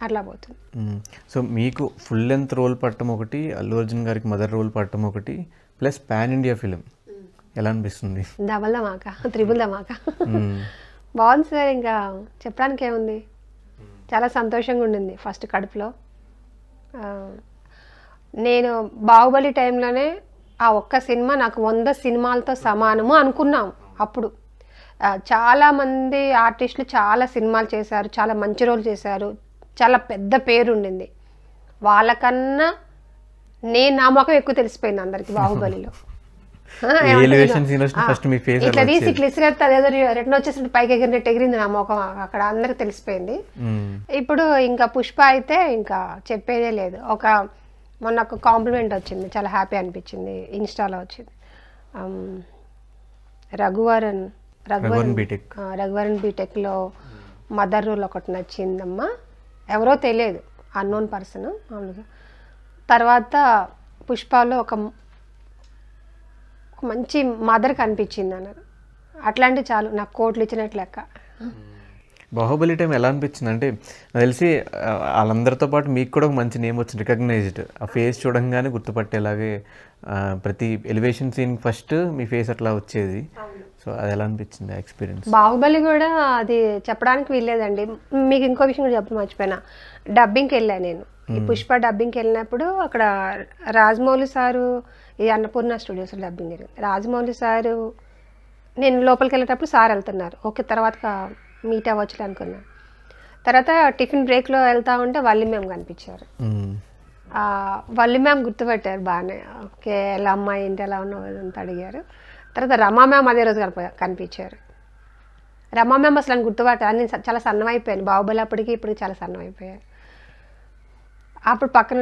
అట్లా పోతుంది. సో మీకు ఫుల్ లెంత్ రోల్ పట్టడం ఒకటి, అల్లు అర్జున్ గారికి మదర్ రోల్ పట్టడం ఒకటి, ప్లస్ పాన్ ఇండియా ఫిలిం ఎలా అనిపిస్తుంది? డబల్ ధమాకా, త్రిబుల్ ధమాకా. బాగుంది సార్, ఇంకా చెప్పడానికి ఏముంది, చాలా సంతోషంగా ఉండింది ఫస్ట్ కడుపులో. నేను బాహుబలి టైంలోనే ఆ ఒక్క సినిమా నాకు 100 సినిమాలతో సమానము అనుకున్నాం అప్పుడు. చాలామంది ఆర్టిస్టులు చాలా సినిమాలు చేశారు, చాలా మంచి రోల్ చేశారు, చాలా పెద్ద పేరు ఉండింది. వాళ్ళకన్నా నా ముఖం ఎక్కువ తెలిసిపోయింది అందరికి బాహుబలిలో. ఇట్లా తీసి ఇట్లా ఇసుకెత్తే అదేదో రిటర్న్ వచ్చేసి పైకి ఎగిరినట్టు ఎగిరింది నా ముఖం, అక్కడ అందరికి తెలిసిపోయింది. ఇప్పుడు ఇంకా పుష్ప అయితే ఇంకా చెప్పేదే లేదు. మొన్న ఒక కాంప్లిమెంట్ వచ్చింది, చాలా హ్యాపీ అనిపించింది, ఇన్స్టాలో వచ్చింది. రఘువరన్ బీటెక్లో మదర్ రోల్ ఒకటి నచ్చిందమ్మా, ఎవరో తెలియదు, అన్నోన్ పర్సన్ మామూలుగా. తర్వాత పుష్పలో ఒక మంచి మదర్ కనిపించింది అన్నారు. అట్లాంటి చాలు నాకు కోట్లు ఇచ్చినట్లు లెక్క. బాహుబలి టైం ఎలా అనిపించింది అంటే, నాకు తెలిసి వాళ్ళందరితో పాటు మీకు కూడా ఒక మంచి నేమ్ వచ్చింది, రికగ్నైజ్డ్. ఆ ఫేస్ చూడంగానే గుర్తుపట్టేలాగే ప్రతి ఎలివేషన్ సీన్ ఫస్ట్ మీ ఫేస్ అట్లా వచ్చేది. సో అది ఎలా అనిపించింది ఎక్స్పీరియన్స్? బాహుబలి కూడా అది చెప్పడానికి వీల్లేదండి. మీకు ఇంకో విషయం కూడా చెప్పి మర్చిపోయినా, డబ్బింగ్కి వెళ్ళాను నేను. ఈ పుష్ప డబ్బింగ్కి వెళ్ళినప్పుడు అక్కడ రాజమౌళి సారు, ఈ అన్నపూర్ణ స్టూడియోస్లో డబ్బింగ్ జరిగింది. రాజమౌళి సారు, నేను లోపలికి వెళ్ళేటప్పుడు సార్ వెళ్తున్నారు, ఓకే తర్వాత మీట్ అవ్వచ్చు అనుకున్నాను. తర్వాత టిఫిన్ బ్రేక్లో వెళ్తా ఉంటే వల్లి మ్యామ్ కనిపించారు. వల్లి మ్యామ్ గుర్తుపెట్టారు బాగానే, ఓకే ఎలా అమ్మాయి ఏంటి ఎలా ఉన్నావు అంత అడిగారు. తర్వాత రమా మ్యామ్ అదే రోజు కనిపించారు. రమా మ్యామ్ అసలు అని గుర్తుపట్టారు, నేను చాలా సన్నమైపోయాను, బాహుబలి అప్పటికి ఇప్పటికి చాలా సన్నమైపోయాను. అప్పుడు పక్కన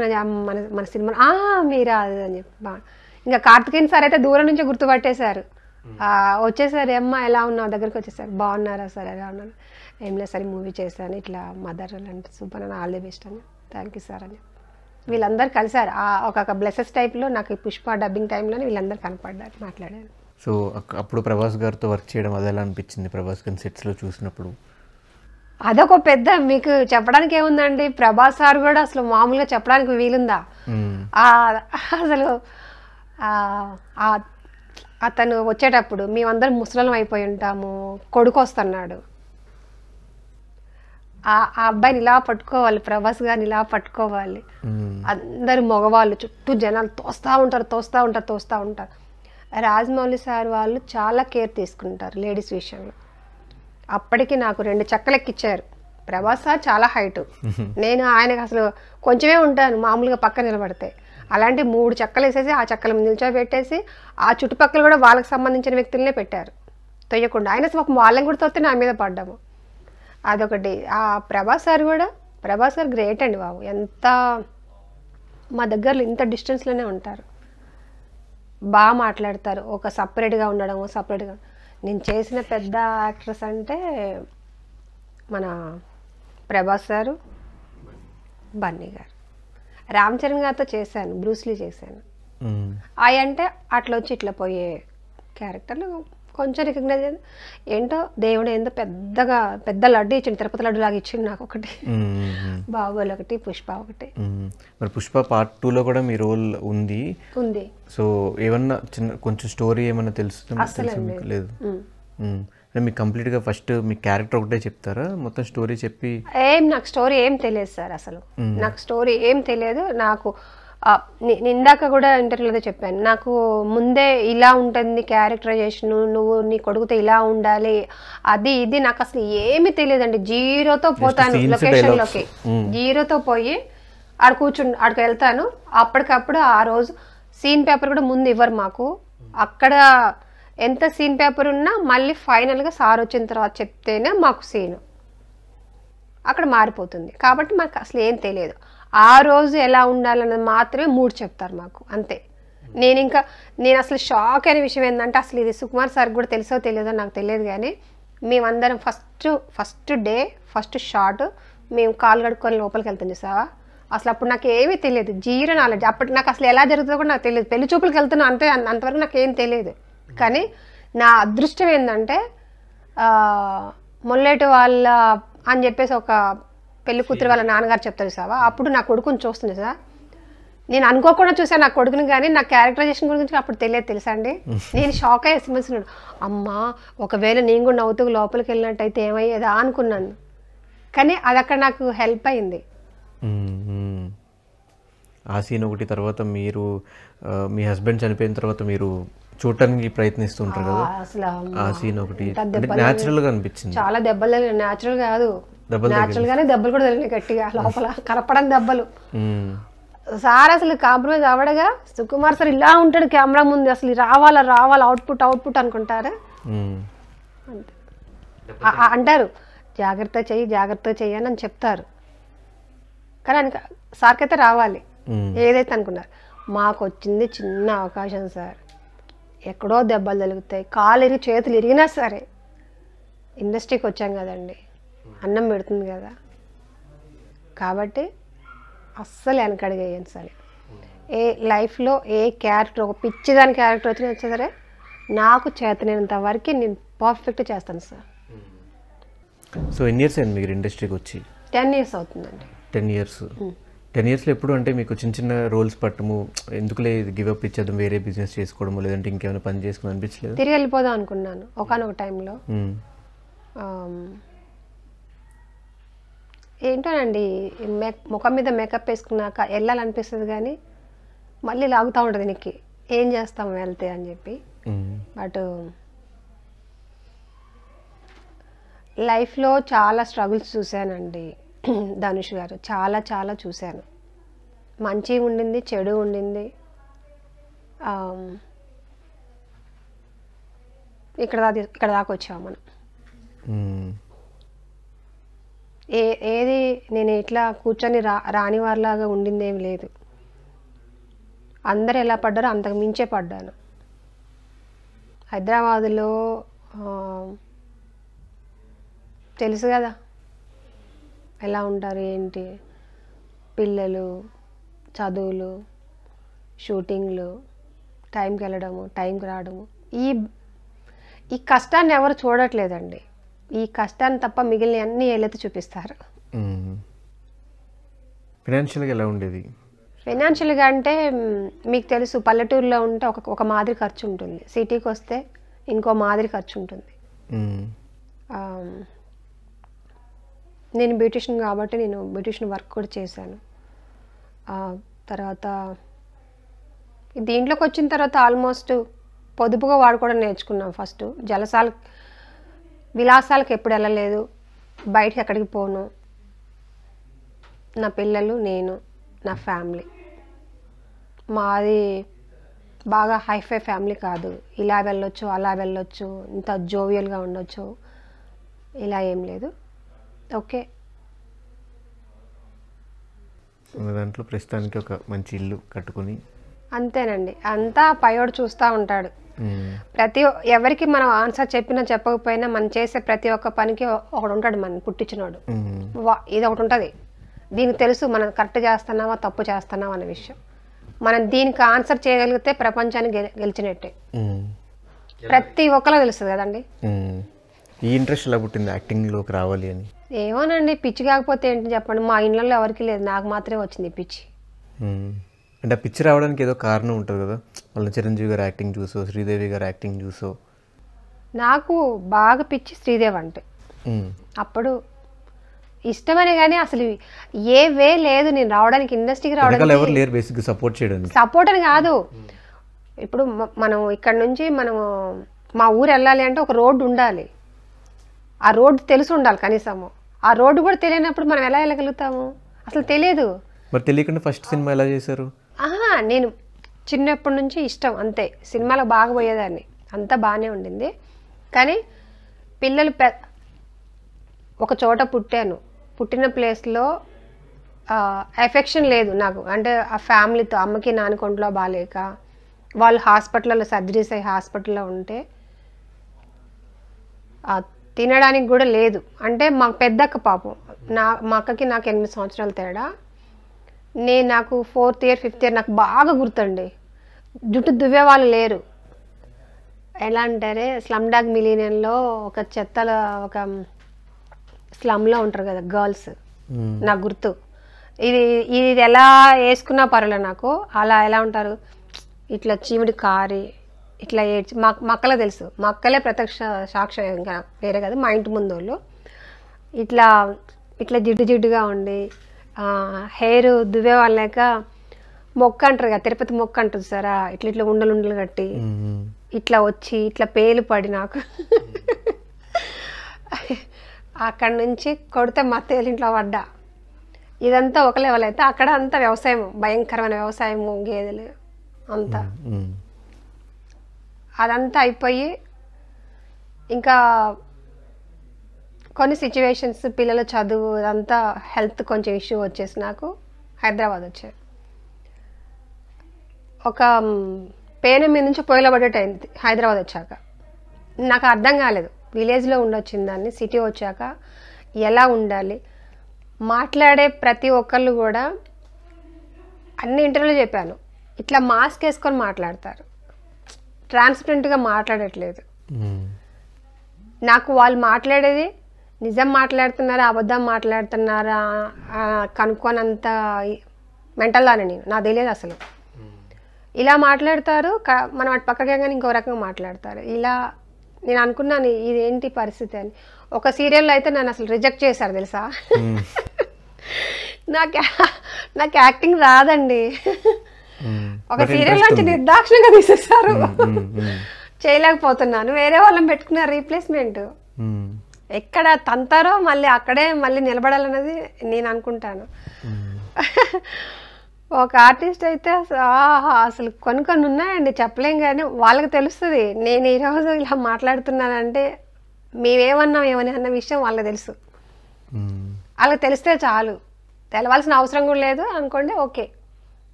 మన సినిమా మీరా అది అని చెప్పి, ఇంకా కార్తికేయన్ సార్ అయితే దూరం నుంచి గుర్తుపట్టేశారు. వచ్చేసారు, అమ్మ ఎలా ఉన్నావు దగ్గరికి వచ్చేసారు, బాగున్నారా సార్ ఎలా ఉన్నారు, ఏం లేదు సార్ మూవీ చేశాను ఇట్లా మదర్ అంటే సూపర్ అని, ఆల్ ది బెస్ట్ అని, థ్యాంక్ యూ సార్ అని. వీళ్ళందరూ కలిసారు ఒక బ్లెసెస్ టైప్లో. నాకు పుష్ప డబ్బింగ్ టైంలోనే వీళ్ళందరూ కనపడ్డారు, మాట్లాడారు. సో అప్పుడు ప్రభాస్ గారితో వర్క్ చేయడం అది ఎలా అనిపించింది? ప్రభాస్ గారిని సెట్స్లో చూసినప్పుడు అదొక పెద్ద, మీకు చెప్పడానికి ఏముందండి, ప్రభాస్ సార్ కూడా అసలు మామూలుగా చెప్పడానికి వీలుందా? అసలు అతను వచ్చేటప్పుడు మేమందరం ముసలం అయిపోయి ఉంటాము, కొడుకు వస్తున్నాడు, ఆ అబ్బాయిని ఇలా పట్టుకోవాలి, ప్రభాస్ గారిని ఇలా పట్టుకోవాలి, అందరు మగవాళ్ళు చుట్టూ జనాలు తోస్తూ ఉంటారు. రాజమౌళి సార్ వాళ్ళు చాలా కేర్ తీసుకుంటారు లేడీస్ విషయంలో. అప్పటికి నాకు 2 చెక్కలు ఎక్కిచ్చారు. ప్రభాస్ సార్ చాలా హైటు, నేను ఆయనకు అసలు కొంచెమే ఉంటాను మామూలుగా పక్క నిలబడితే, అలాంటి 3 చెక్కలు వేసేసి ఆ చెక్కల మీద నిల్చోబెట్టేసి ఆ చుట్టుపక్కల కూడా వాళ్ళకి సంబంధించిన వ్యక్తులనే పెట్టారు తొయ్యకుండా. ఆయన వాళ్ళని కూడా తొత్తే నా మీద పడ్డాము, అదొకటి. ఆ ప్రభాస్ గారు గ్రేట్ అండి బాబు, ఎంత మా దగ్గరలో ఇంత డిస్టెన్స్లోనే ఉంటారు, బాగా మాట్లాడతారు. ఒక సపరేట్గా ఉండడం, సపరేట్గా. నేను చేసిన పెద్ద యాక్ట్రెస్ అంటే మన ప్రభాస్ గారు, బన్నీ గారు. రామ్ చరణ్ గారితో చేశాను, బ్రూస్లీ చేశాను. అవి అంటే అట్లా వచ్చి ఇట్లా పోయే క్యారెక్టర్లు కొంచెం రికగ్నైజ్ ఏంటో దేవుడు ఏందో పెద్ద లడ్డు ఇచ్చిండు, తిరుపతి లడ్డు లాగా ఇచ్చిండు నాకు ఒకటి. బాహుబలి ఒకటి, పుష్ప ఒకటి. మరి పుష్ప పార్ట్ 2లో కూడా మీ రోల్ ఉంది. సో ఏమన్నా కొంచెం స్టోరీ ఏమన్నా తెలుస్తుంది? లేదు, మీకు కంప్లీట్గా ఫస్ట్ మీ క్యారెక్టర్ ఒకటే చెప్తారా, మొత్తం స్టోరీ చెప్పి? నాకు స్టోరీ ఏం తెలియదు సార్, అసలు నాకు స్టోరీ ఏం తెలియదు. నాకు ఇందాక కూడా ఇంటర్వ్యూలో చెప్పాను, నాకు ముందే ఇలా ఉంటుంది క్యారెక్టరైజేషన్, నువ్వు నీ కొడుకుతో ఇలా ఉండాలి, అది ఇది నాకు అసలు ఏమి తెలియదండి. జీరోతో పోతాను లొకేషన్లోకి, జీరోతో పోయి ఆడికి వెళ్తాను. అప్పటికప్పుడు ఆ రోజు సీన్ పేపర్ కూడా ముందు ఇవ్వరు మాకు. అక్కడ ఎంత సీన్ పేపర్ ఉన్నా మళ్ళీ ఫైనల్గా సార్ వచ్చిన తర్వాత చెప్తేనే మాకు సీను అక్కడ మారిపోతుంది. కాబట్టి మాకు అసలు ఏం తెలియదు. ఆ రోజు ఎలా ఉండాలన్నది మాత్రమే 3 చెప్తారు మాకు, అంతే. నేను అసలు షాక్ అయిన విషయం ఏంటంటే, అసలు ఇది సుకుమార్ సార్ కూడా తెలుసో తెలియదో నాకు తెలియదు, కానీ మేమందరం ఫస్ట్ డే ఫస్ట్ షాట్ మేము కాలు కడుక్కొని లోపలికి వెళ్తాం చూసావా, అసలు అప్పుడు నాకు ఏమీ తెలియదు, జీరో నాలెడ్జ్. అప్పటి నాకు అసలు ఎలా జరుగుతుందో కూడా నాకు తెలియదు. పెళ్లి చూపులకు వెళ్తున్నాను అంతే, అంతవరకు నాకు ఏం తెలియదు. కానీ నా అదృష్టం ఏంటంటే మొల్లేటి వాళ్ళ అని చెప్పేసి ఒక పెళ్లి కూతురు వాళ్ళ నాన్నగారు చెప్తారు సావా, అప్పుడు నా కొడుకుని చూస్తుంది సార్. నేను అనుకోకుండా చూసాను నా కొడుకుని, కానీ నా క్యారెక్టరైజేషన్ గురించి అప్పుడు తెలియదు తెలుసా అండి. నేను షాక్ అయ్యే సినిమాస్తున్నాడు, అమ్మా ఒకవేళ నేను కూడా నవ్వుతూ లోపలికి వెళ్ళినట్టయితే ఏమయ్యేదా అనుకున్నాను. కానీ అది అక్కడ నాకు హెల్ప్ అయింది. ఆ సీన్ ఒకటి, తర్వాత మీరు మీ హస్బెండ్ చనిపోయిన తర్వాత మీరు చూడటానికి ప్రయత్నిస్తుంటారు కదా, అసలు ఆ సీన్ ఒకటి న్యాచురల్గా అనిపించింది. చాలా దెబ్బలు తగిలినాయి. న్యాచురల్ కాదు, న్యాచురల్ గానే దెబ్బలు కూడా తగిలినాయి గట్టిగా లోపల, కలపడం దెబ్బలు. సార్ అసలు కాంప్రమైజ్ అవ్వడగా, సుకుమార్ సార్ ఇలా ఉంటాడు కెమెరా ముందు, అసలు రావాలా రావాలా అవుట్పుట్ అవుట్పుట్ అనుకుంటారు. అంటారు జాగ్రత్త చెయ్యి జాగ్రత్త చెయ్యి అని చెప్తారు, కానీ సార్కి అయితే రావాలి ఏదైతే అనుకున్నారు. మాకు వచ్చింది చిన్న అవకాశం సార్, ఎక్కడో దెబ్బలు తగులుతాయి, కాలు ఇరిగి చేతులు ఇరిగినా సరే ఇండస్ట్రీకి వచ్చాం కదండి, అన్నం పెడుతుంది కదా, కాబట్టి అస్సలు వెనకడిగేయను సరే. ఏ లైఫ్లో ఏ క్యారెక్టర్, ఒక పిచ్చిదాని క్యారెక్టర్ వచ్చినా సరే నాకు చేతనైనంత వరకు నేను పర్ఫెక్ట్ చేస్తాను సార్. సో ఎన్ని ఇయర్స్ అయింది మీరు ఇండస్ట్రీకి వచ్చి? 10 years అవుతుందండి. 10 years. 10 yearsలో ఎప్పుడు అంటే మీకు చిన్న చిన్న రోల్స్ పట్టము, ఎందుకులే గివప్ ఇచ్చేద్దాం వేరే బిజినెస్ చేసుకోవడము, లేదంటే ఇంకేమైనా పని చేసుకుని అనిపించలేదు? తిరిగి వెళ్ళిపోదాం అనుకున్నాను ఒకనొక టైంలో. ఏంటోనండి, ముఖం మీద మేకప్ వేసుకున్నాక వెళ్ళాలనిపిస్తుంది, కానీ మళ్ళీ లాగుతూ ఉంటుంది నీకు, ఏం చేస్తాం వెళ్తే అని చెప్పి. బట్ లైఫ్లో చాలా స్ట్రగుల్స్ చూశానండి ధనుష్ గారు, చాలా చాలా చూశాను. మంచి ఉండింది, చెడు ఉండింది. ఇక్కడ దాకా వచ్చాము మనం. ఏది నేను ఇట్లా కూర్చొని రాని వారిలాగా ఉండింది ఏమి లేదు. అందరు ఎలా పడ్డారో అంతకు మించే పడ్డాను. హైదరాబాదులో తెలుసు కదా ఎలా ఉంటారు ఏంటి, పిల్లలు, చదువులు, షూటింగ్లు, టైంకి వెళ్ళడము, టైంకి రావడము, ఈ కష్టాన్ని ఎవరు చూడట్లేదండి. ఈ కష్టాన్ని తప్ప మిగిలిన అన్ని ఏళ్ళైతే చూపిస్తారు. ఫైనాన్షియల్గా ఎలా ఉండేది? ఫైనాన్షియల్గా అంటే మీకు తెలుసు, పల్లెటూరులో ఉంటే ఒక మాదిరి ఖర్చు ఉంటుంది, సిటీకి వస్తే ఇంకో మాదిరి ఖర్చు ఉంటుంది. నేను బ్యూటిషియన్ కాబట్టి నేను బ్యూటిషియన్ వర్క్ కూడా చేశాను. తర్వాత దీంట్లోకి వచ్చిన తర్వాత ఆల్మోస్ట్ పొదుపుగా వాడుకోవడం నేర్చుకున్నాం. ఫస్ట్ విలాసాలకు ఎప్పుడు వెళ్ళలేదు, బయటకి ఎక్కడికి పోను, నా పిల్లలు, నేను, నా ఫ్యామిలీ. మాది బాగా హైఫై ఫ్యామిలీ కాదు, ఇలా వెళ్ళొచ్చు అలా వెళ్ళొచ్చు, ఇంత జోవియల్గా ఉండొచ్చు, ఇలా ఏం లేదు. ఓకే, దాంట్లో ప్రస్తుతానికి ఒక మంచి ఇల్లు కట్టుకుని అంతేనండి. అంతా పైవాడు చూస్తూ ఉంటాడు. ఎవరికి మనం ఆన్సర్ చెప్పినా చెప్పకపోయినా మనం చేసే ప్రతి ఒక్క పనికి ఒకడు ఉంటాడు, మనం పుట్టించినోడు. ఇది ఒకటి ఉంటుంది, దీనికి తెలుసు మనం కరెక్ట్ చేస్తున్నావా తప్పు చేస్తున్నావా అనే విషయం. మనం దీనికి ఆన్సర్ చేయగలిగితే ప్రపంచాన్ని గెలిచినట్టే. ప్రతి ఒక్కరు తెలుస్తుంది కదండి. ఈ ఇంట్రెస్ట్ ఎలా పుట్టింది యాక్టింగ్లోకి రావాలి అని? ఏమోనండి, పిచ్చి కాకపోతే ఏంటి చెప్పండి, మా ఇళ్ళల్లో ఎవరికి లేదు, నాకు మాత్రమే వచ్చింది పిచ్చి. అంటే ఆ పిచ్చి రావడానికి ఏదో కారణం ఉంటుంది కదా, వాళ్ళ చిరంజీవి గారు యాక్టింగ్ చూసో, శ్రీదేవి గారు యాక్టింగ్ చూసో. నాకు బాగా పిచ్చి శ్రీదేవి అంటే. అప్పుడు ఇష్టమనే కానీ అసలు ఏ వే లేదు నేను రావడానికి, ఇండస్ట్రీకి రావడానికి. ఎవరు లేరు బేసిక్గా సపోర్ట్ చేయడానికి. సపోర్ట్ అని కాదు, ఇప్పుడు మనం ఇక్కడ నుంచి మనం మా ఊరు వెళ్ళాలి అంటే ఒక రోడ్డు ఉండాలి, ఆ రోడ్డు తెలిసి ఉండాలి కనీసము. ఆ రోడ్డు కూడా తెలియనప్పుడు మనం ఎలా వెళ్ళగలుగుతాము? అసలు తెలియదు. మరి తెలియకుండా ఫస్ట్ సినిమా ఎలా చేశారు? నేను చిన్నప్పటి నుంచి ఇష్టం అంతే, సినిమాలో బాగా పోయేదాన్ని, అంతా బాగానే ఉండింది. కానీ పిల్లలు ఒక చోట పుట్టిన ప్లేస్లో ఎఫెక్షన్ లేదు నాకు. అంటే ఆ ఫ్యామిలీతో, అమ్మకి నాన్నకి ఒంట్లో బాగాలేక వాళ్ళు హాస్పిటల్లో సర్జరీస్ అయ్యి హాస్పిటల్లో ఉంటే తినడానికి కూడా లేదు. అంటే మాకు పెద్దక్క పాపం, మా అక్కకి నాకు 8 సంవత్సరాల తేడా. నాకు 4th year 5th year నాకు బాగా గుర్తండి, జుట్టు దువ్వే వాళ్ళు లేరు. ఎలా అంటారే, స్లమ్ డాగ్ మిలీనియన్లో ఒక చెత్తల ఒక స్లమ్లో ఉంటారు కదా గర్ల్స్, నాకు గుర్తు. ఇది ఇది ఎలా వేసుకున్నా పర్వాలే నాకు. అలా ఎలా ఉంటారు, ఇట్లా చీమిడి కారి ఇట్లా ఏడ్చి, మా అక్కలే తెలుసు, మా అక్కలే ప్రత్యక్ష సాక్ష్యం, ఇంకా వేరే కాదు, మా ఇంటి ముందు వాళ్ళు. ఇట్లా ఇట్లా జిడ్డుగా ఉండి హెయిర్ దువ్వే వాళ్ళక మొక్క అంటారు కదా, తిరుపతి మొక్క అంటుంది సారా, ఇట్లా ఇట్లా ఉండలు కట్టి ఇట్లా వచ్చి ఇట్లా పేలు పడి నాకు అక్కడి నుంచి కొడితే మా తేలింట్లో పడ్డా. ఇదంతా ఒక లెవెల్ అయితే అక్కడ అంతా వ్యవసాయం, భయంకరమైన వ్యవసాయము, గేదెలు అంతా. అదంతా అయిపోయి ఇంకా కొన్ని సిచ్యువేషన్స్, పిల్లల చదువు, అదంతా హెల్త్ కొంచెం ఇష్యూ వచ్చేసి నాకు హైదరాబాద్ వచ్చాను. ఒక పేన మీద నుంచి పొయ్యిలో పడ్డట్టు అయింది హైదరాబాద్ వచ్చాక. నాకు అర్థం కాలేదు, విలేజ్లో ఉండొచ్చింది దాన్ని, సిటీ వచ్చాక ఎలా ఉండాలి. మాట్లాడే ప్రతి ఒక్కళ్ళు కూడా అన్ని ఇంటర్వ్యూలో చెప్పాను, ఇట్లా మాస్క్ వేసుకొని మాట్లాడతారు, ట్రాన్స్పరెంట్గా మాట్లాడట్లేదు. నాకు వాళ్ళు మాట్లాడేది నిజం మాట్లాడుతున్నారా అబద్ధం మాట్లాడుతున్నారా కనుక్కోనంత మెంటల్ దాన్ని నేను, నాకు తెలియదు అసలు. ఇలా మాట్లాడతారు, మనం అటు పక్కగా ఇంకో రకంగా మాట్లాడతారు. ఇలా నేను అనుకున్నాను ఇదేంటి పరిస్థితి అని. ఒక సీరియల్లో అయితే నన్ను అసలు రిజెక్ట్ చేశారు తెలుసా. నాకు యాక్టింగ్ రాదండి. ఒక సీరియల్ నుంచి నిర్దాక్షిణంగా తీసేస్తారు, చేయలేకపోతున్నాను. వేరే వాళ్ళని పెట్టుకున్న రీప్లేస్మెంట్ ఎక్కడ తంతారో మళ్ళీ అక్కడే మళ్ళీ నిలబడాలన్నది నేను అనుకుంటాను. ఒక ఆర్టిస్ట్ అయితే అసలు కొన్ని ఉన్నాయండి, చెప్పలేం. కానీ వాళ్ళకి తెలుస్తుంది నేను ఈరోజు ఇలా మాట్లాడుతున్నానంటే మేమేమన్నాం ఏమని అన్న విషయం వాళ్ళకి తెలుసు. వాళ్ళకి తెలిస్తే చాలు, తెలవాల్సిన అవసరం కూడా లేదు అనుకోండి. ఓకే,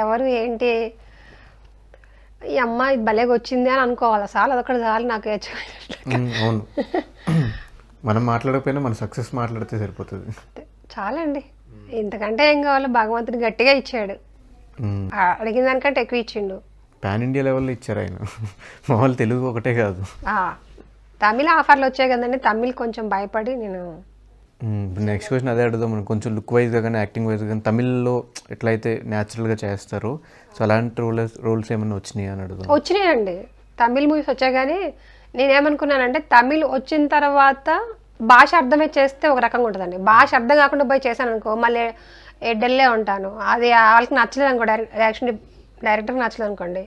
ఎవరు ఏంటి ఈ అమ్మాయి భలేగా వచ్చింది అని అనుకోవాలి, చాలు, అదొకటి చాలు నాకు. అవును, మనం మాట్లాడకపోయినా మన సక్సెస్ మాట్లాడితే సరిపోతుంది, చాలండి. ఇంతకంటే ఏం కావాలో భగవంతుడు గట్టిగా ఇచ్చాడు, అడిగిన దానికంటే ఎక్కువ ఇచ్చిండు. పాన్ ఇండియా లెవెల్లో ఇచ్చారు ఆయన, మామూలు తెలుగు ఒకటే కాదు, తమిళ ఆఫర్లు వచ్చాయి కదండి. తమిళ్ కొంచెం భయపడి నేను. నెక్స్ట్ క్వశ్చన్ అదే అడుగుదాం, మనం కొంచెం లుక్ వైజ్గా కానీ యాక్టింగ్ వైజ్గా కానీ తమిళ్లో ఎట్లయితే న్యాచురల్గా చేస్తారో, సో అలాంటి రోల్స్ ఏమైనా వచ్చినాయి అని అడుగుదాం. వచ్చినాయండి, తమిళ్ మూవీస్ వచ్చాయి. కానీ నేనేమనుకున్నానంటే తమిళ్ వచ్చిన తర్వాత భాష అర్థమే చేస్తే ఒక రకంగా ఉంటుందండి. భాష అర్థం కాకుండా పోయి చేశాను అనుకో మళ్ళీ డెల్లే ఉంటాను. అది వాళ్ళకి నచ్చలేదు అనుకో, డైరెక్టర్కి నచ్చలేదు అనుకోండి,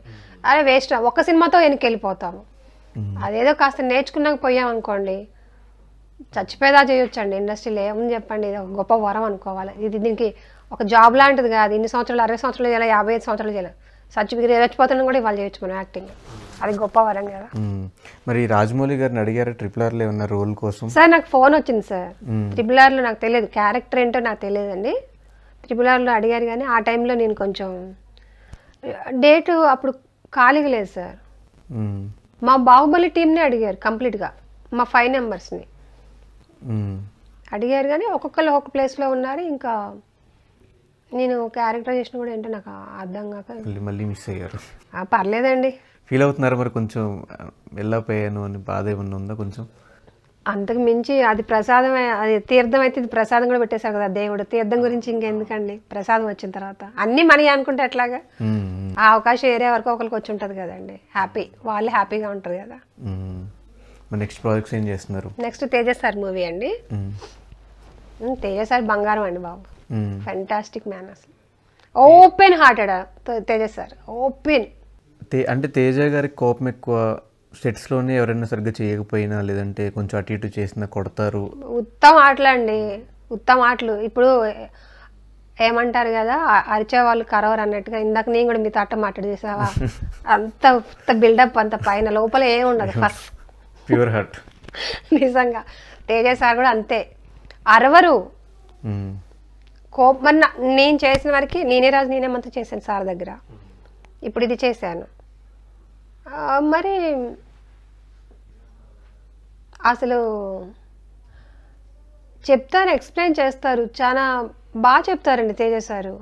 అరే వేస్ట్, ఒక్క సినిమాతో వెనక్కి వెళ్ళిపోతాము. అదేదో కాస్త నేర్చుకున్నాక పోయామనుకోండి చచ్చిపోయేదా చేయొచ్చండి. ఇండస్ట్రీలో ఏముంది చెప్పండి, ఇది ఒక గొప్ప వరం అనుకోవాలి. ఇది దీనికి ఒక జాబ్ లాంటిది కాదు. ఇన్ని సంవత్సరాలు 60 సంవత్సరాలు చేయాలి, 55 సంవత్సరాలు చేయాలి, సర్టిఫికేట్ చచ్చిపోతున్నా కూడా ఇవాళ చేయొచ్చు మనం యాక్టింగ్. అది గొప్ప వరం కదా. మరి రాజమౌళి గారిని అడిగారు RRRలో ఉన్న రోల్ కోసం? సార్ నాకు ఫోన్ వచ్చింది సార్, RRRలో నాకు తెలియదు, క్యారెక్టర్ ఏంటో నాకు తెలియదండి. RRRలో అడిగారు కానీ ఆ టైంలో నేను కొంచెం డేటు అప్పుడు ఖాళీగా లేదు సార్. మా బాహుబలి టీంని అడిగారు కంప్లీట్గా, మా 5 మెంబర్స్ని అడిగారు. కానీ ఒక్కొక్కరు ఒక్కొక్క ప్లేస్లో ఉన్నారు. ఇంకా నేను క్యారెక్టర్ చేసిన కూడా ఏంటో నాకు అర్థం కాక మళ్ళీ మిస్ అయ్యారు. పర్లేదండి. ఫీల్ అవుతున్నారు మరి కొంచెం వెళ్ళకపోయాను అని బాధ ఏమన్నా ఉందా కొంచెం? అంతకు మించి అది ప్రసాదం, అది తీర్థం అయితే ఇది ప్రసాదం కూడా పెట్టేశారు కదా దేవుడు. తీర్థం గురించి ఇంకెందుకండి, ప్రసాదం వచ్చిన తర్వాత అన్నీ మనీ అనుకుంటే ఎట్లాగా. ఆ అవకాశం ఏరే వరకు ఒకరికి వచ్చి ఉంటుంది కదండి, హ్యాపీ, వాళ్ళు హ్యాపీగా ఉంటారు కదా. నెక్స్ట్ ప్రాజెక్ట్స్ ఏం చేస్తున్నారు? నెక్స్ట్ తేజ సార్ మూవీ అండి. తేజ సార్ బంగారం అండి బాబు, ఫెంటాస్టిక్ మ్యాన్, అసలు open hearted Teja sir, open. అంటే తేజ గారి కోపం ఎక్కువ, సెట్స్లోనే ఎవరైనా సరిగ్గా చేయకపోయినా లేదంటే కొంచెం అటు ఇటు చేసినా కొడతారు. ఉత్తమ ఆటలు అండి, ఉత్తమ ఆటలు. ఇప్పుడు ఏమంటారు కదా, అరిచే వాళ్ళు కరవరు అన్నట్టుగా ఇందాక నేను కూడా మీతో అట్ట మాట్లాడి చేసావా, అంత బిల్డప్, అంత పైన లోపల ఏమి ఉండదు, ఫస్ట్ ప్యూర్ హార్ట్. నిజంగా తేజ సార్ కూడా అంతే, అరవరు. కోపం నేను చేసిన వరకు నేనే రాజు నేనేమంతా చేశాను సార్ దగ్గర, ఇప్పుడు ఇది చేశాను. మరి అసలు చెప్తారు, ఎక్స్ప్లెయిన్ చేస్తారు, చాలా బాగా చెప్తారండి తేజ సారు.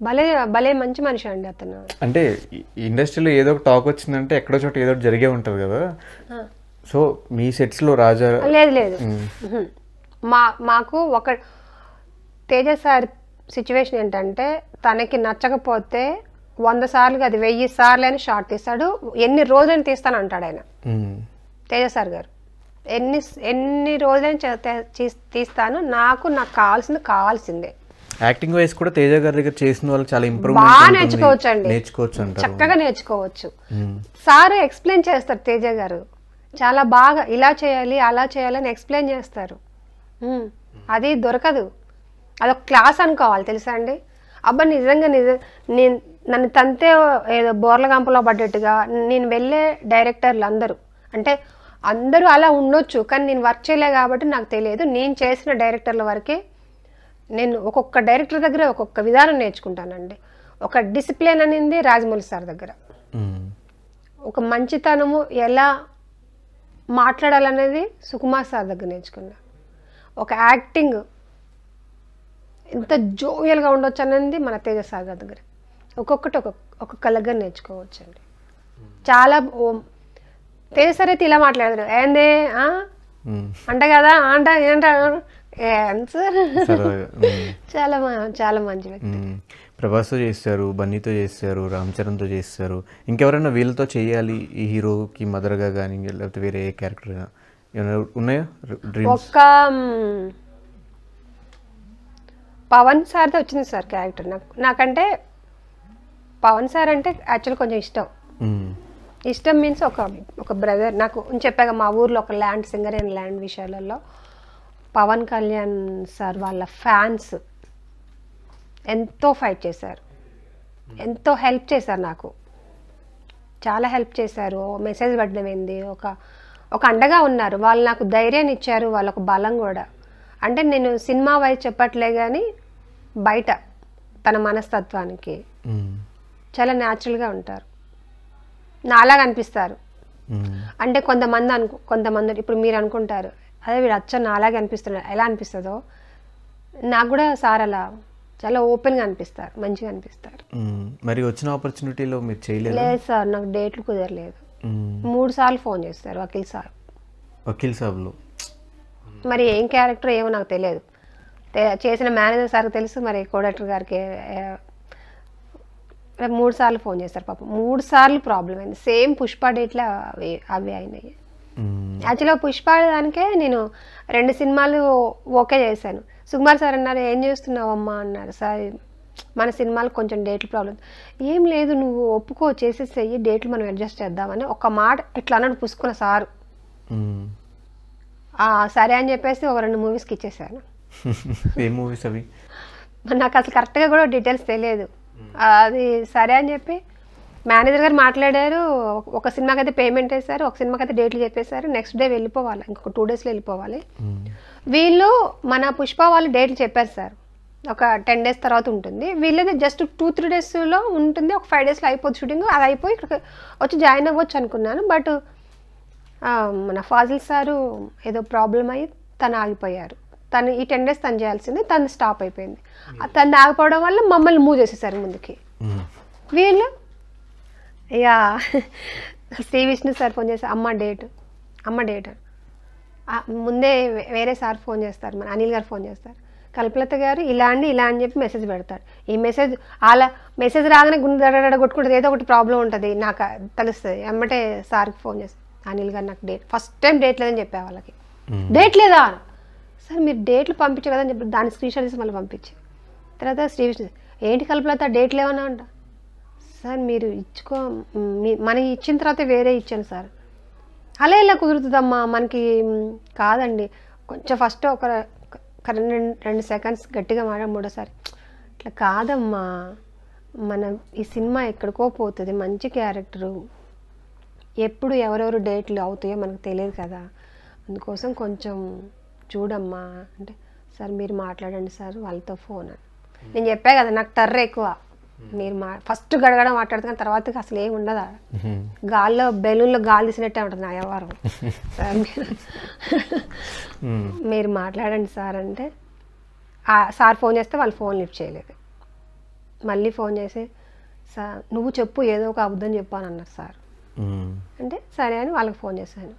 భలే భలే మంచి మనిషి అండి అతను. అంటే ఇండస్ట్రీలో ఏదో ఒక టాక్ వచ్చిందంటే ఎక్కడో చోట ఏదో జరిగే ఉంటుంది కదా. సో మీ సెట్స్లో రాజా లేదు లేదు మాకు ఒక తేజ సార్ సిచ్యువేషన్ ఏంటంటే తనకి నచ్చకపోతే 100 సార్లు అది 1000 సార్లు అని షార్ట్ తీస్తాడు, ఎన్ని రోజులని తీస్తాను అంటాడు ఆయన. తేజ సార్ గారు ఎన్ని రోజులని తీస్తాను, నాకు కావాల్సిందే. యాక్టింగ్ వైస్ కూడా తేజ గారి దగ్గర చేసిన వాళ్ళు చాలా బాగా ఇంప్రూవ్మెంట్ నేర్చుకోవచ్చు అండి, చక్కగా నేర్చుకోవచ్చు. సార్ ఎక్స్ప్లెయిన్ చేస్తారు తేజ గారు, చాలా బాగా ఇలా చేయాలి అలా చేయాలని ఎక్స్ప్లెయిన్ చేస్తారు. అది దొరకదు, అదొక క్లాస్ అనుకోవాలి తెలుసా అండి. అబ్బా నిజంగా నేను నన్ను తంతే ఏదో బోర్ల గంపలో పడ్డట్టుగా నేను వెళ్ళే డైరెక్టర్లు అందరూ అలా ఉండొచ్చు, కానీ నేను వర్క్ చేయలే కాబట్టి నాకు తెలియదు. నేను చేసిన డైరెక్టర్ల వరకే నేను ఒక్కొక్క డైరెక్టర్ దగ్గర ఒక్కొక్క విధానం నేర్చుకుంటానండి. ఒక డిసిప్లిన్ అనేది రాజమౌళి సార్ దగ్గర, ఒక మంచితనము ఎలా మాట్లాడాలనేది సుకుమార్ సార్ దగ్గర నేర్చుకున్నా, ఒక యాక్టింగ్ ఎంత జోవియల్గా ఉండొచ్చు అనేది మన తేజ సార్ గారి దగ్గర. ఒక్కొక్కటి ఒక్కొక్క దగ్గర నేర్చుకోవచ్చండి. చాలా తేజ సార్ అయితే ఇలా మాట్లాడతారు, ఏందే అంట కదా ఏంటారు చాలా చాలా మంచి వ్యక్తి. ప్రభాస్తో చేస్తారు, బన్నీతో చేస్తారు, రామ్ చరణ్తో చేస్తారు. ఇంకెవరైనా వీళ్ళతో చేయాలి ఈ హీరోకి మదర్గా కానీ లేకపోతే వేరే ఏ క్యారెక్టర్ ఏమైనా ఉన్నాయా డ్రీమ్స్? ఒక్క పవన్ సార్తో వచ్చింది సార్ క్యారెక్టర్. నాకంటే పవన్ సార్ అంటే యాక్చువల్ కొంచెం ఇష్టం మీన్స్ ఒక బ్రదర్. నాకు చెప్పాక మా ఊర్లో ఒక ల్యాండ్ సింగర్ అండ్ ల్యాండ్ విషయాలలో పవన్ కళ్యాణ్ సార్ వాళ్ళ ఫ్యాన్స్ ఎంతో ఫైట్ చేశారు, ఎంతో హెల్ప్ చేశారు, నాకు చాలా హెల్ప్ చేశారు. మెసేజ్ పెట్టడం ఏంది, ఒక అండగా ఉన్నారు వాళ్ళు, నాకు ధైర్యాన్ని ఇచ్చారు, వాళ్ళొక బలం కూడా. అంటే నేను సినిమా వైపు చెప్పట్లే కానీ బయట తన మనస్తత్వానికి చాలా న్యాచురల్గా ఉంటారు, నాలాగా అనిపిస్తారు. అంటే కొంతమంది ఇప్పుడు మీరు అనుకుంటారు అదే వీడు అచ్చ నాలాగే అనిపిస్తున్నారు, ఎలా అనిపిస్తుందో నాకు కూడా సార్ అలా చాలా ఓపెన్గా అనిపిస్తారు, మంచిగా అనిపిస్తారు. మరి వచ్చిన ఆపర్చునిటీలో మీరు చేయలేదు? లేదు సార్, నాకు డేట్లు కుదరలేదు. 3 సార్లు ఫోన్ చేస్తారు వకీల్ సాబ్లో. మరి ఏం క్యారెక్టర్ ఏమో నాకు తెలియదు, చేసిన మేనేజర్ సార్కి తెలుసు, మరి కోడక్టర్ గారికి 3 సార్లు ఫోన్ చేస్తారు పాపం. 3 సార్లు ప్రాబ్లం అయింది, సేమ్ పుష్ప డేట్లో అవి అయినాయి. యాక్చువల్గా పుష్ప దానికే నేను 2 సినిమాలు ఓకే చేశాను. సుకుమార్ సార్ అన్నారు ఏం చేస్తున్నావమ్మా అన్నారు. సార్ మన సినిమాలు కొంచెం డేట్లు ప్రాబ్లం, ఏం లేదు నువ్వు ఒప్పుకో చేసేసేయి, డేట్లు మనం అడ్జస్ట్ చేద్దామని ఒక మాట ఇట్లా అన్నాడు పుసుకున్న సారు. సరే అని చెప్పేసి ఒక 2 మూవీస్కి ఇచ్చేసాను. ఏ మూవీస్ అవి? నాకు అసలు కరెక్ట్గా కూడా డీటెయిల్స్ తెలియదు. అది సరే అని చెప్పి మేనేజర్ గారు మాట్లాడారు, ఒక సినిమాకి అయితే పేమెంట్ వేశారు, ఒక సినిమాకి అయితే డేట్లు చెప్పేశారు, నెక్స్ట్ డే వెళ్ళిపోవాలి, ఇంకొక 2 డేస్లో వెళ్ళిపోవాలి. వీళ్ళు మన పుష్ప వాళ్ళు డేట్లు చెప్పారు సార్, ఒక 10 డేస్ తర్వాత ఉంటుంది, వీళ్ళది జస్ట్ 2-3 డేస్లో ఉంటుంది, ఒక 5 డేస్లో అయిపోతుంది షూటింగ్. అది అయిపోయి ఇక్కడికి వచ్చి జాయిన్ అవ్వచ్చు అనుకున్నాను. బట్ మన ఫాజిల్ సారు ఏదో ప్రాబ్లం అయ్యి తను ఆగిపోయారు. తను ఈ 10 డేస్ తను చేయాల్సింది, తను స్టాప్ అయిపోయింది. తను ఆగిపోవడం వల్ల మమ్మల్ని మూవ్ చేసేసారు ముందుకి. వీళ్ళు ఇక శ్రీ విష్ణు సార్ ఫోన్ చేసి అమ్మ డేట్ ముందే వేరే సార్ ఫోన్ చేస్తారు, మన అనిల్ గారు ఫోన్ చేస్తారు, కల్పలత గారు ఇలా అని చెప్పి మెసేజ్ పెడతాడు. ఈ మెసేజ్ అలా మెసేజ్ రాగానే గుండె కొట్టుకుంటుంది, ఏదో ఒకటి ప్రాబ్లం ఉంటుంది నాకు తెలుస్తుంది. అమ్మటే సార్కి ఫోన్ చేస్తాను, అనిల్ గారు నాకు ఫస్ట్ టైం డేట్ లేదని చెప్పే వాళ్ళకి. డేట్ లేదా సార్, మీరు డేట్లు పంపించారు కదా అని చెప్పి దాన్ని స్క్రీన్ షాట్ తీసి మళ్ళీ పంపించి తర్వాత శ్రీ విష్ణు ఏంటి కల్పలత డేట్ లేవన్నా అంట. సార్ మీరు మనకి ఇచ్చిన తర్వాత వేరే ఇచ్చాను సార్. అలా ఇలా కుదురుతుందమ్మా మనకి కాదండి, కొంచెం ఫస్ట్ ఒక 2 సెకండ్స్ గట్టిగా మూడోసారి ఇట్లా కాదమ్మా, మన ఈ సినిమా ఎక్కడికో పోతుంది, మంచి క్యారెక్టరు, ఎప్పుడు ఎవరెవరు డేట్లు అవుతాయో మనకు తెలియదు కదా, అందుకోసం కొంచెం చూడమ్మా అంటే, సార్ మీరు మాట్లాడండి సార్ వాళ్ళతో ఫోన్ అని. నేను చెప్పా కదా నాకు తర్ర ఎక్కువ, మీరు ఫస్ట్ గడగడ మాట్లాడుతున్న తర్వాత అసలు ఏమి ఉండదా, గాల్లో బెలూన్లో గాలి తీసినట్టే ఉంటుంది నా వ్యవహారం. సార్ మీరు మాట్లాడండి సార్ అంటే, సార్ ఫోన్ చేస్తే వాళ్ళు ఫోన్ లిఫ్ట్ చేయలేదు. మళ్ళీ ఫోన్ చేసి సార్ నువ్వు చెప్పు ఏదో ఒక అబద్ధం చెప్పు అని అన్నారు సార్. అంటే సరే అని వాళ్ళకి ఫోన్ చేశాను,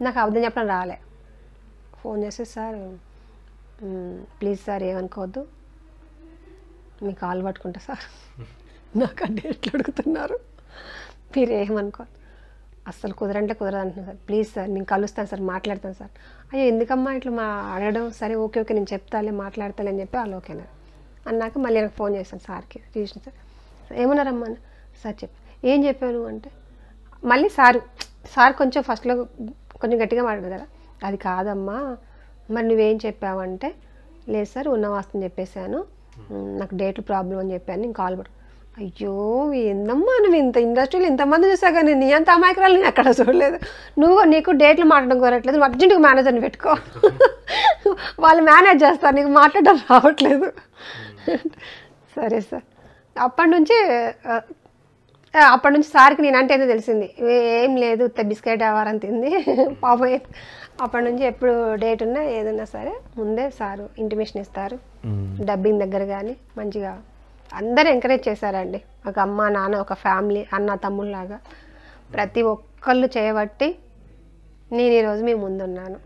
నాకు అబద్ధం చెప్పడం రాలే. ఫోన్ చేస్తే సార్ ప్లీజ్ సార్ ఏమనుకోవద్దు, మీ కాల్ పట్టుకుంటా సార్, నాకు ఆ డేట్లు అడుగుతున్నారు, మీరు ఏమనుకోవద్దు, అస్సలు కుదరంటే కుదరదు అంటున్నాను సార్, ప్లీజ్ సార్ నేను కలుస్తాను సార్, మాట్లాడతాను సార్. అయ్యో ఎందుకమ్మా ఇట్లా అడగడం, సరే ఓకే ఓకే నేను చెప్తాలే మాట్లాడతాలే అని చెప్పి వాళ్ళు ఓకేనారు అన్నాక మళ్ళీ నాకు ఫోన్ చేశాను సార్కి, చూసిన సార్ ఏమన్నారమ్మా సార్ చెప్పి, ఏం చెప్పాను అంటే మళ్ళీ సార్ కొంచెం ఫస్ట్లో కొంచెం గట్టిగా మాట్లాడారు కదా, అది కాదమ్మా మరి నువ్వేం చెప్పావంటే, లేదు సార్ ఉన్న వాస్తవం చెప్పేశాను, నాకు డేట్లు ప్రాబ్లం అని చెప్పాను, నేను కాల్ పడు. అయ్యో ఏందమ్మా నువ్వు ఇంత ఇండస్ట్రీలో ఇంతమంది చూసా కానీ నీ అంత అమాయకురాలు నేను ఎక్కడ చూడలేదు, నీకు డేట్లు మాట్లాడడం కుదరట్లేదు, నువ్వు అర్జెంటుగా మేనేజర్ని పెట్టుకో, వాళ్ళు మేనేజ్ చేస్తారు, నీకు మాట్లాడడం రావట్లేదు. సరే సార్. అప్పటి నుంచి సార్కి నేనంటే ఏదో తెలిసింది, ఏం లేదు బిస్కెట్ అవ్వారని తింది పాపం. అప్పటి నుంచి ఎప్పుడు డేట్ ఉన్నా ఏదన్నా సరే ముందే సారు ఇంటిమేషన్ ఇస్తారు. డబ్బింగ్ దగ్గర కానీ మంచిగా అందరూ ఎంకరేజ్ చేశారండి. ఒక అమ్మ నాన్న, ఒక ఫ్యామిలీ, అన్న తమ్ముళ్ళలాగా ప్రతి ఒక్కళ్ళు చేయబట్టి నేను ఈరోజు మీ ముందున్నాను.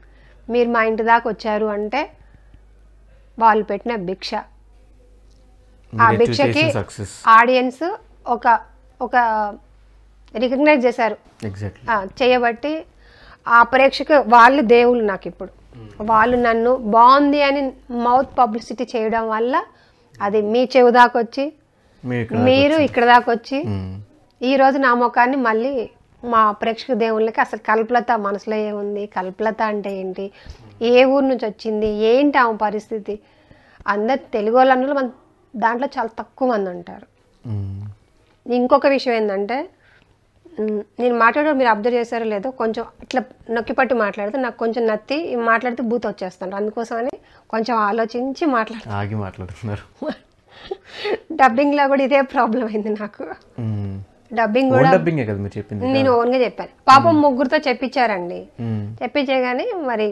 మీరు మా ఇంటి దాకా వచ్చారు అంటే వాళ్ళు పెట్టిన భిక్ష. ఆ భిక్షకి ఆడియన్స్ ఒక రికగ్నైజ్ చేశారు చేయబట్టి. ఆ ప్రేక్షకు వాళ్ళు దేవుళ్ళు నాకు. ఇప్పుడు వాళ్ళు నన్ను బాగుంది అని మౌత్ పబ్లిసిటీ చేయడం వల్ల అది మీ చెవు దాకా వచ్చి మీరు ఇక్కడ దాకా వచ్చి ఈరోజు నా ముఖాన్ని మళ్ళీ మా ప్రేక్షక దేవుళ్ళకి అసలు కల్పలత మనసులో ఏముంది, కల్పలత అంటే ఏంటి, ఏ ఊరు నుంచి వచ్చింది, ఏంటి ఆమె పరిస్థితి, అందరు తెలుగు వాళ్ళు మన దాంట్లో చాలా తక్కువ మంది ఉంటారు. ఇంకొక విషయం ఏంటంటే నేను మాట్లాడడం మీరు అబ్జర్వ్ చేశారో లేదో, కొంచెం ఇట్లా నొక్కిపట్టి మాట్లాడితే నాకు కొంచెం నత్తి మాట్లాడితే బూత్ వచ్చేస్తాను. అందుకోసమని కొంచెం ఆలోచించి మాట్లాడుతున్నారు. డబ్బింగ్లో కూడా ఇదే ప్రాబ్లం అయింది నాకు. డబ్బింగ్ కూడా నేను ఓన్గా చెప్పాను. పాపం ముగ్గురితో చెప్పించారండి. చెప్పించే కానీ మరి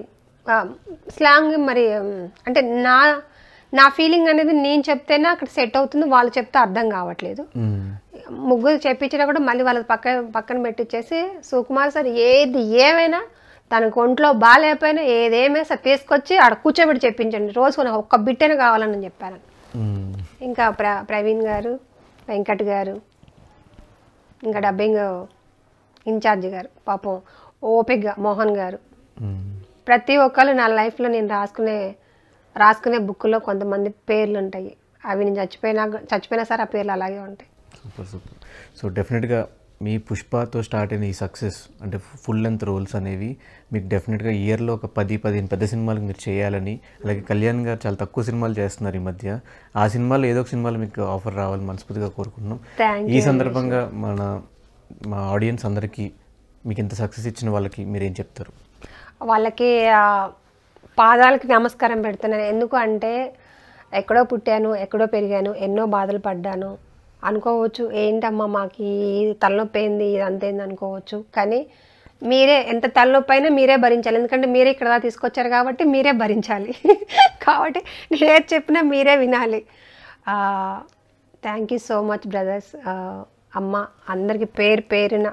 స్లాంగ్ మరి అంటే నా ఫీలింగ్ అనేది నేను చెప్తేనే అక్కడ సెట్ అవుతుంది, వాళ్ళు చెప్తే అర్థం కావట్లేదు. ముగ్గురు చెప్పించినా కూడా మళ్ళీ వాళ్ళ పక్కన పెట్టించేసి సుకుమార్ సార్ ఏది ఏమైనా తనకు ఒంట్లో బాగాలేకపోయినా ఏదేమైనా సార్ తీసుకొచ్చి ఆడ కూర్చోబెట్టి చెప్పించండి, రోజు ఒక్క బిట్టనే కావాలని చెప్పాను. ఇంకా ప్రవీణ్ గారు, వెంకట్ గారు, ఇంకా డబ్బింగ్ ఇన్ఛార్జ్ గారు పాపం ఓపిక్గా మోహన్ గారు, ప్రతి ఒక్కరు నా లైఫ్లో నేను రాసుకునే బుక్లో కొంతమంది పేర్లు ఉంటాయి. అవి నేను చచ్చిపోయినా సరే ఆ పేర్లు అలాగే ఉంటాయి. సూపర్. సో డెఫినెట్గా మీ పుష్పతో స్టార్ట్ అయిన ఈ సక్సెస్ అంటే ఫుల్ లెంత్ రోల్స్ అనేవి మీకు డెఫినెట్గా ఇయర్లో ఒక 10-15 పెద్ద సినిమాలు మీరు చేయాలని, అలాగే కళ్యాణ్ గారు చాలా తక్కువ సినిమాలు చేస్తున్నారు ఈ మధ్య, ఆ సినిమాలో ఏదో ఒక సినిమాలు మీకు ఆఫర్ రావాలని మనస్ఫూర్తిగా కోరుకుంటున్నాం. ఈ సందర్భంగా మా ఆడియన్స్ అందరికీ మీకు ఇంత సక్సెస్ ఇచ్చిన వాళ్ళకి మీరేం చెప్తారు? వాళ్ళకి పాదాలకి నమస్కారం పెడుతున్నాను. ఎందుకు అంటే ఎక్కడో పుట్టాను, ఎక్కడో పెరిగాను, ఎన్నో బాధలు పడ్డాను అనుకోవచ్చు. ఏంటమ్మా మాకు తలనొప్పి ఏంది, ఇదంతా ఏంది అనుకోవచ్చు. కానీ మీరే ఎంత తలనొప్పి అయినా మీరే భరించాలి. ఎందుకంటే మీరే ఇక్కడ తీసుకొచ్చారు కాబట్టి మీరే భరించాలి. కాబట్టి నేను ఏది చెప్పినా మీరే వినాలి. Thank you so much brothers. అమ్మ అందరికీ పేరున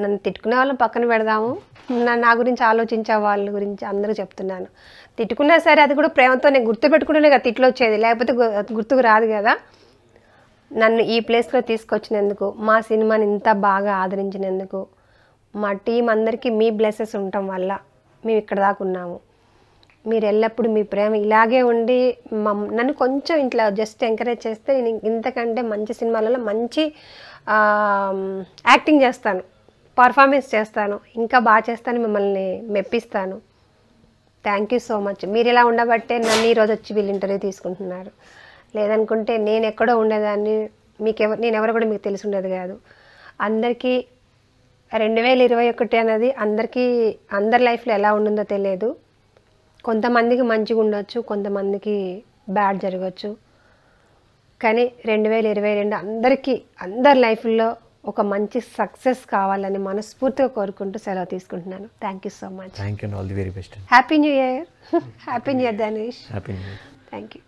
నన్ను తిట్టుకునే వాళ్ళని పక్కన పెడదాము, నా గురించి ఆలోచించే వాళ్ళ గురించి అందరూ చెప్తున్నాను. తిట్టుకున్నా సరే అది కూడా ప్రేమతో నేను గుర్తుపెట్టుకుంటేనే కదా తిట్లు వచ్చేది, లేకపోతే గుర్తుకు రాదు కదా. నన్ను ఈ ప్లేస్లో తీసుకొచ్చినందుకు, మా సినిమాని ఇంత బాగా ఆదరించినందుకు, మా టీం అందరికీ మీ బ్లెస్సెస్ ఉండటం వల్ల మేము ఇక్కడ దాకా ఉన్నాము. మీరు ఎల్లప్పుడూ మీ ప్రేమ ఇలాగే ఉండి నన్ను కొంచెం ఇట్లా జస్ట్ ఎంకరేజ్ చేస్తే నేను ఇంతకంటే మంచి సినిమాలలో మంచి యాక్టింగ్ చేస్తాను, పర్ఫార్మెన్స్ చేస్తాను, ఇంకా బాగా చేస్తాను, మిమ్మల్ని మెప్పిస్తాను. Thank you so much. మీరు ఇలా ఉండబట్టే నన్ను ఈరోజు వచ్చి వీళ్ళు ఇంటర్వ్యూ తీసుకుంటున్నారు. లేదనుకుంటే నేను ఎక్కడో ఉండేదాన్ని, నేను ఎవరు కూడా మీకు తెలిసి ఉండేది కాదు. అందరికీ 2021 అనేది అందరి లైఫ్లో ఎలా ఉంటుందో తెలియదు. కొంతమందికి మంచిగా ఉండొచ్చు, కొంతమందికి బ్యాడ్ జరగచ్చు. కానీ 2022 అందరి లైఫ్లో ఒక మంచి సక్సెస్ కావాలని మనస్ఫూర్తిగా కోరుకుంటూ సెలవు తీసుకుంటున్నాను. Thank you so much. Thank you. All the very best. Happy new year. Happy new year Dhanush. Happy new year. Thank you.